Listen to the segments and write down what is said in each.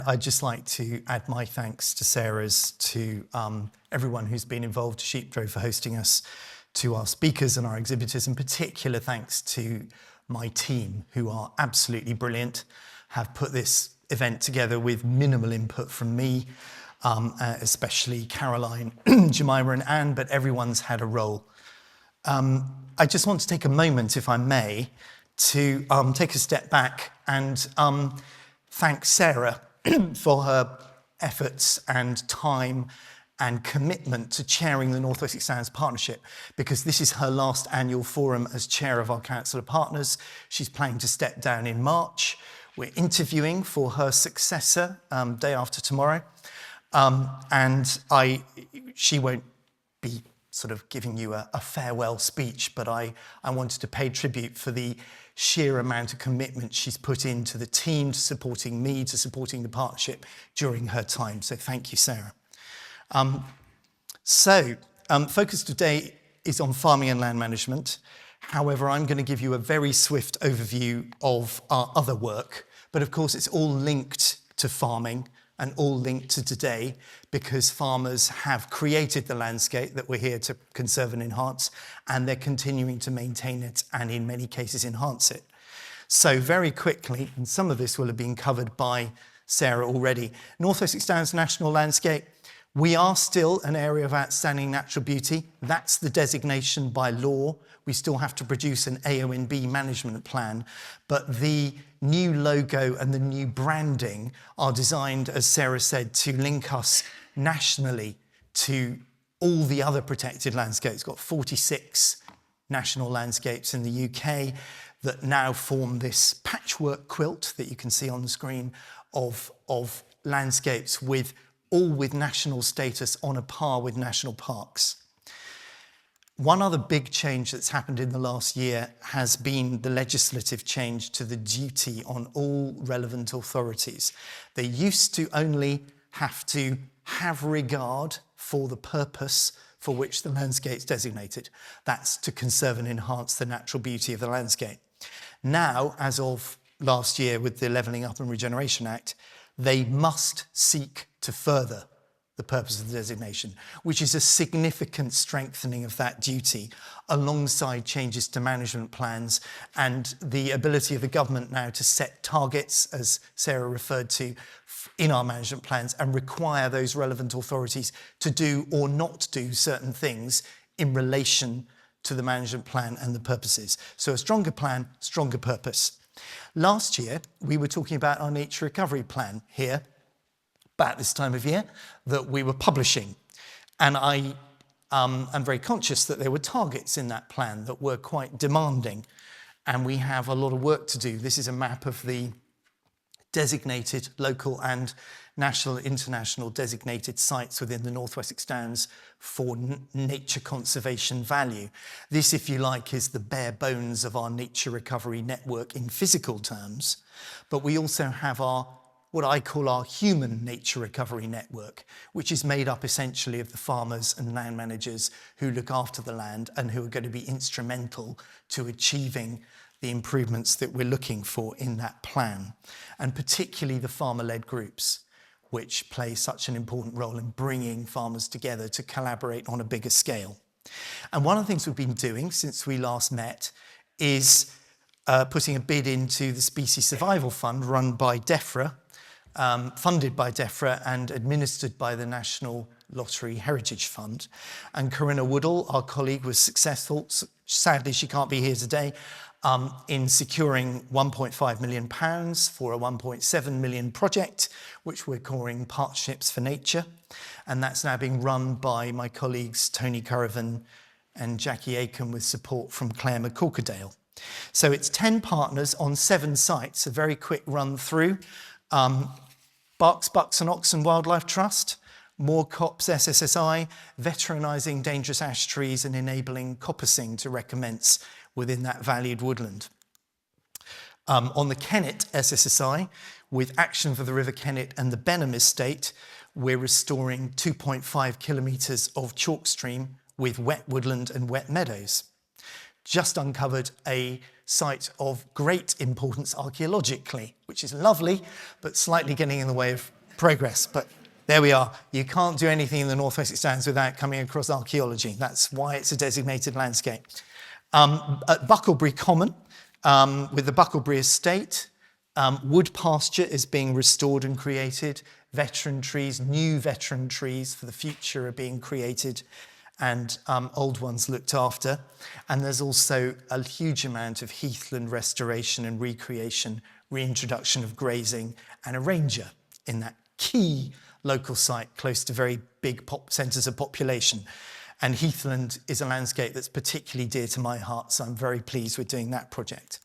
I'd just like to add my thanks to Sarah's, to everyone who's been involved, to Sheep Drove for hosting us, to our speakers and our exhibitors. In particular, thanks to my team, who are absolutely brilliant, have put this event together with minimal input from me, especially Caroline, Jemima and Anne, but everyone's had a role. I just want to take a moment, if I may, to take a step back and thank Sarah for her efforts and time and commitment to chairing the North West Extends Partnership, because this is her last annual forum as chair of our Council of Partners. She's planning to step down in March. We're interviewing for her successor day after tomorrow. She won't be sort of giving you a farewell speech, but I wanted to pay tribute for the sheer amount of commitment she's put into the team, to supporting me, to supporting the partnership during her time. So thank you, Sarah. Focus today is on farming and land management. However, I'm going to give you a very swift overview of our other work, but of course it's all linked to farming and all linked to today, because farmers have created the landscape that we're here to conserve and enhance, and they're continuing to maintain it and in many cases enhance it. So very quickly, and some of this will have been covered by Sarah already, North West Extends National Landscape. We are still an area of outstanding natural beauty. That's the designation by law. We still have to produce an AONB management plan, but the new logo and the new branding are designed, as Sarah said, to link us nationally to all the other protected landscapes. We've got 46 national landscapes in the UK that now form this patchwork quilt that you can see on the screen of landscapes all with national status on a par with national parks. One other big change that's happened in the last year has been the legislative change to the duty on all relevant authorities. They used to only have to have regard for the purpose for which the landscape's designated. That's to conserve and enhance the natural beauty of the landscape. Now, as of last year with the Levelling Up and Regeneration Act, they must seek to further the purpose of the designation, which is a significant strengthening of that duty, alongside changes to management plans and the ability of the government now to set targets, as Sarah referred to, in our management plans, and require those relevant authorities to do or not do certain things in relation to the management plan and the purposes. So a stronger plan, stronger purpose. Last year, we were talking about our nature recovery plan here, about this time of year, that we were publishing. And I am very conscious that there were targets in that plan that were quite demanding, and we have a lot of work to do. This is a map of the designated local and national, international designated sites within the North West Extends for nature conservation value. This, if you like, is the bare bones of our nature recovery network in physical terms, but we also have what I call our human nature recovery network, which is made up essentially of the farmers and land managers who look after the land and who are going to be instrumental to achieving the improvements that we're looking for in that plan, and particularly the farmer-led groups, which play such an important role in bringing farmers together to collaborate on a bigger scale. And one of the things we've been doing since we last met is putting a bid into the Species Survival Fund run by DEFRA, funded by DEFRA and administered by the National Lottery Heritage Fund. And Corinna Woodall, our colleague, was successful. Sadly, she can't be here today, in securing £1.5 million for a £1.7 million project, which we're calling Partnerships for Nature. And that's now being run by my colleagues Tony Currivan and Jackie Aiken, with support from Claire McCorkadale. So it's 10 partners on 7 sites, a very quick run through. Berks, Bucks and Oxen Wildlife Trust, Moor Copse SSSI, veterinizing dangerous ash trees and enabling coppicing to recommence within that valued woodland. On the Kennet SSSI, with Action for the River Kennet and the Benham Estate, we're restoring 2.5 kilometres of chalk stream with wet woodland and wet meadows. Just uncovered a site of great importance archaeologically, which is lovely, but slightly getting in the way of progress, but there we are. You can't do anything in the North Wessex Downs without coming across archaeology. That's why it's a designated landscape. At Bucklebury Common, with the Bucklebury Estate, wood pasture is being restored and created. Veteran trees, new veteran trees for the future are being created, and old ones looked after. And there's also a huge amount of heathland restoration and recreation, reintroduction of grazing, and a ranger in that key local site close to very big centres of population. And heathland is a landscape that's particularly dear to my heart, so I'm very pleased we're doing that project.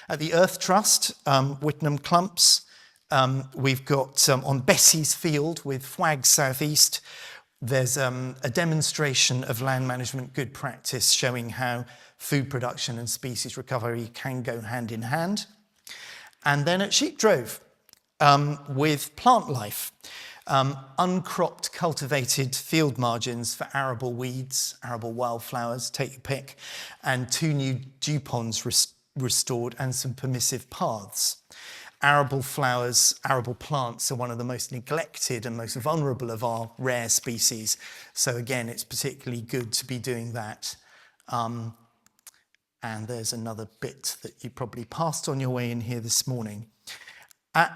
At the Earth Trust, Whittenham Clumps, we've got on Bessie's Field with Fwag South East, there's a demonstration of land management good practice showing how food production and species recovery can go hand in hand. And then at Sheep Drove with Plant Life, uncropped cultivated field margins for arable weeds, arable wildflowers, take your pick, and 2 new dew ponds restored and some permissive paths. Arable flowers, arable plants are one of the most neglected and most vulnerable of our rare species. So again, it's particularly good to be doing that. And there's another bit that you probably passed on your way in here this morning. At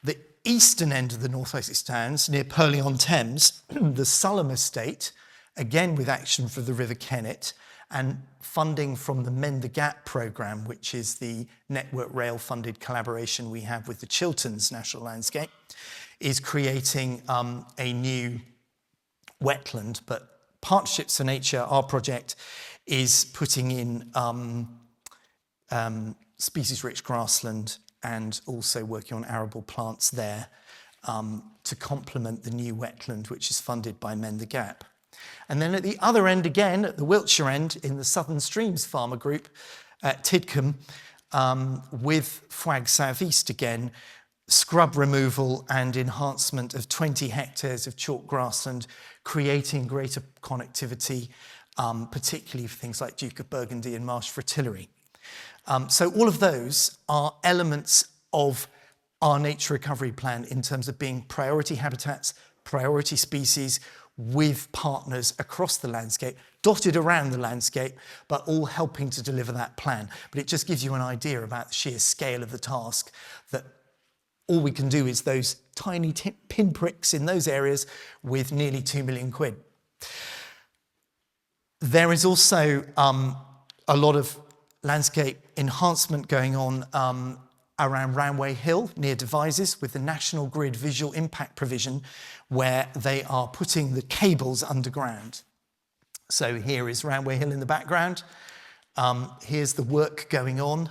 the eastern end of the North Wessex Downs, near Purley-on-Thames, the Sulham Estate, again with action for the River Kennet, and funding from the Mend the Gap programme, which is the Network Rail funded collaboration we have with the Chilterns National Landscape, is creating a new wetland. But Partnerships for Nature, our project, is putting in species-rich grassland and also working on arable plants there to complement the new wetland, which is funded by Mend the Gap. And then at the other end again, at the Wiltshire end, in the Southern Streams Farmer Group at Tidcombe, with Fwag South East again, scrub removal and enhancement of 20 hectares of chalk grassland, creating greater connectivity, particularly for things like Duke of Burgundy and marsh fritillary. So all of those are elements of our nature recovery plan in terms of being priority habitats, priority species, with partners across the landscape, dotted around the landscape, but all helping to deliver that plan. But it just gives you an idea about the sheer scale of the task, that all we can do is those tiny pinpricks in those areas with nearly 2 million quid. There is also a lot of landscape enhancement going on around Ranway Hill near Devizes with the National Grid visual impact provision, where they are putting the cables underground. So here is Ranway Hill in the background. Here's the work going on.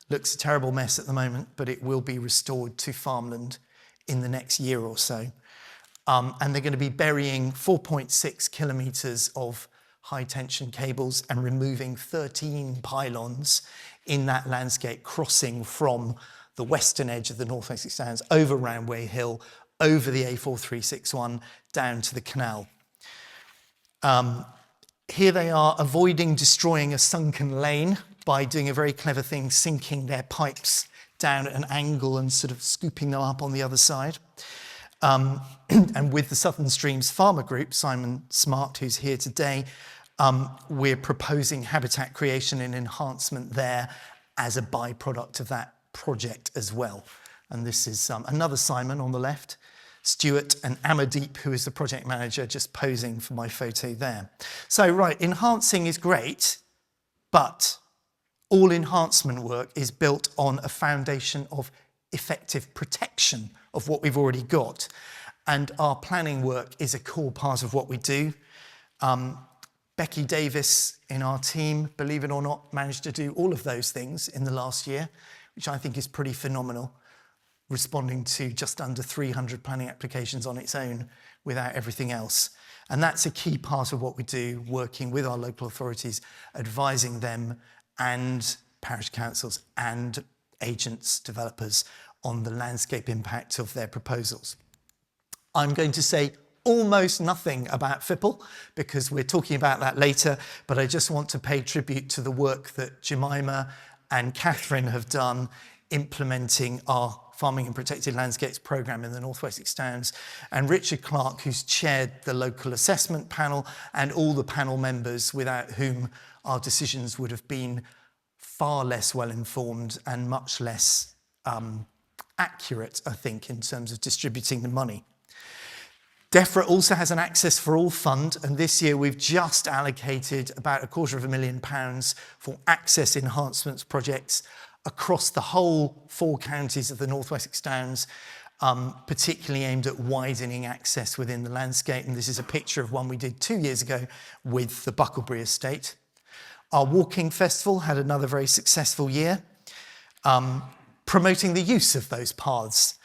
Looks a terrible mess at the moment, but it will be restored to farmland in the next year or so. And they're going to be burying 4.6 kilometres of high tension cables and removing 13 pylons in that landscape, crossing from the western edge of the North Wessex Downs over Ranway Hill, over the A4361 down to the canal. Here they are avoiding destroying a sunken lane by doing a very clever thing, sinking their pipes down at an angle and sort of scooping them up on the other side. And with the Southern Streams Farmer Group, Simon Smart, who's here today, we're proposing habitat creation and enhancement there as a byproduct of that project as well. And this is another Simon on the left, Stuart, and Amardeep, who is the project manager, just posing for my photo there. So, right, enhancing is great, but all enhancement work is built on a foundation of effective protection of what we've already got. And our planning work is a core part of what we do. Becky Davis in our team, believe it or not, managed to do all of those things in the last year, which I think is pretty phenomenal, responding to just under 300 planning applications on its own without everything else. And that's a key part of what we do, working with our local authorities, advising them and parish councils and agents, developers, on the landscape impact of their proposals. I'm going to say almost nothing about FIPL because we're talking about that later, but I just want to pay tribute to the work that Jemima and Catherine have done implementing our Farming and Protected Landscapes programme in the North Wessex Downs, and Richard Clark, who's chaired the local assessment panel, and all the panel members without whom our decisions would have been far less well informed and much less accurate, I think, in terms of distributing the money. DEFRA also has an Access for All fund, and this year we've just allocated about £250,000 for access enhancements projects across the whole 4 counties of the North Wessex Downs, particularly aimed at widening access within the landscape. And this is a picture of one we did 2 years ago with the Bucklebury estate. Our walking festival had another very successful year, promoting the use of those paths.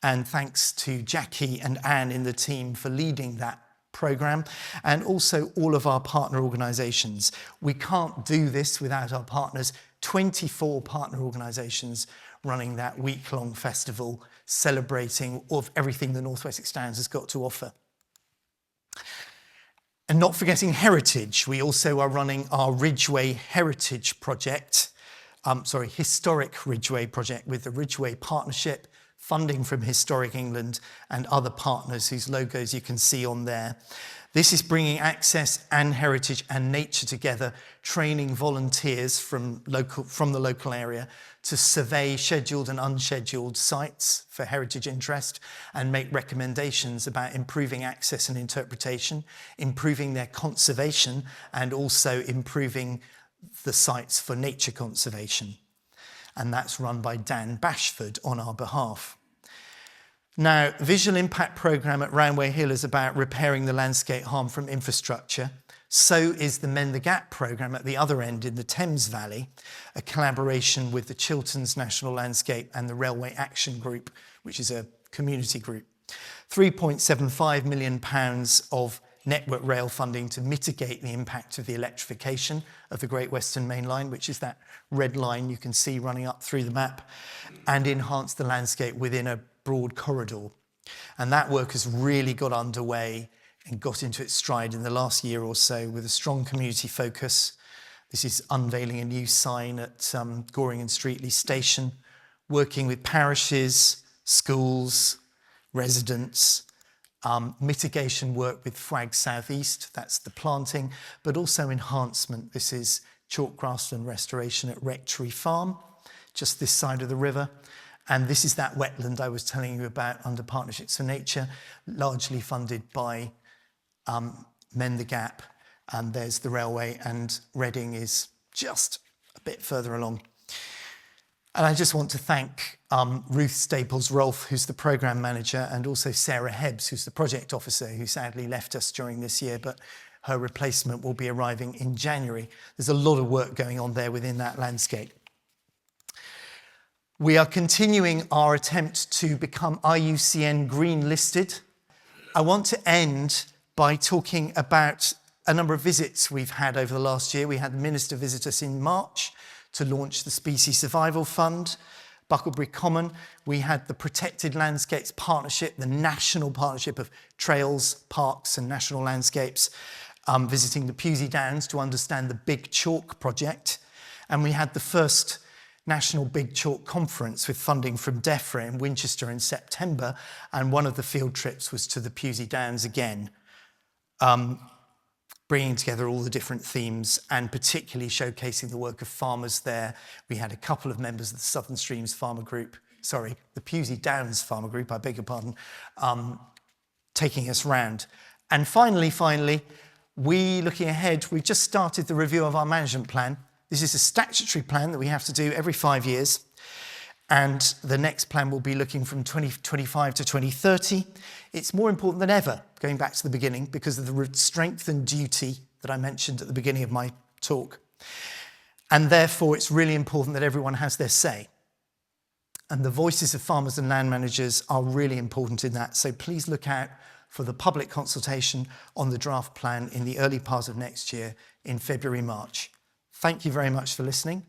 And thanks to Jackie and Anne in the team for leading that programme, and also all of our partner organisations. We can't do this without our partners. 24 partner organisations running that week-long festival, celebrating of everything the North Wessex Downs has got to offer. And not forgetting heritage, we also are running our Ridgeway Heritage Project, Historic Ridgeway Project with the Ridgeway Partnership, funding from Historic England and other partners whose logos you can see on there. This is bringing access and heritage and nature together, training volunteers from the local area to survey scheduled and unscheduled sites for heritage interest and make recommendations about improving access and interpretation, improving their conservation, and also improving the sites for nature conservation. And that's run by Dan Bashford on our behalf. Now, Visual Impact Programme at Roundway Hill is about repairing the landscape harm from infrastructure. So is the Mend the Gap programme at the other end in the Thames Valley, a collaboration with the Chilterns National Landscape and the Railway Action Group, which is a community group. £3.75 million of Network Rail funding to mitigate the impact of the electrification of the Great Western Main Line, which is that red line you can see running up through the map, and enhance the landscape within a broad corridor. And that work has really got underway and got into its stride in the last year or so with a strong community focus. This is unveiling a new sign at Goring and Streatley Station, working with parishes, schools, residents, mitigation work with Fwag South East, that's the planting, but also enhancement. This is chalk grassland restoration at Rectory Farm, just this side of the river. And this is that wetland I was telling you about under Partnerships for Nature, largely funded by Mend the Gap. And there's the railway, and Reading is just a bit further along. And I just want to thank Ruth Staples-Rolfe, who's the programme manager, and also Sarah Hebbs, who's the project officer, who sadly left us during this year, but her replacement will be arriving in January. There's a lot of work going on there within that landscape. We are continuing our attempt to become IUCN Green listed. I want to end by talking about a number of visits we've had over the last year. We had the Minister visit us in March to launch the Species Survival Fund, Bucklebury Common. We had the Protected Landscapes Partnership, the national partnership of trails, parks and national landscapes, visiting the Pewsey Downs to understand the Big Chalk project. And we had the first National Big Chalk Conference with funding from DEFRA in Winchester in September, and one of the field trips was to the Pewsey Downs again, bringing together all the different themes and particularly showcasing the work of farmers there. We had a couple of members of the Southern Streams Farmer Group, the Pewsey Downs Farmer Group, I beg your pardon, taking us round. And finally, looking ahead, we've just started the review of our management plan. This is a statutory plan that we have to do every 5 years. And the next plan will be looking from 2025 to 2030. It's more important than ever, going back to the beginning, because of the strength and duty that I mentioned at the beginning of my talk. And therefore, it's really important that everyone has their say. And the voices of farmers and land managers are really important in that. So please look out for the public consultation on the draft plan in the early part of next year in February, March. Thank you very much for listening.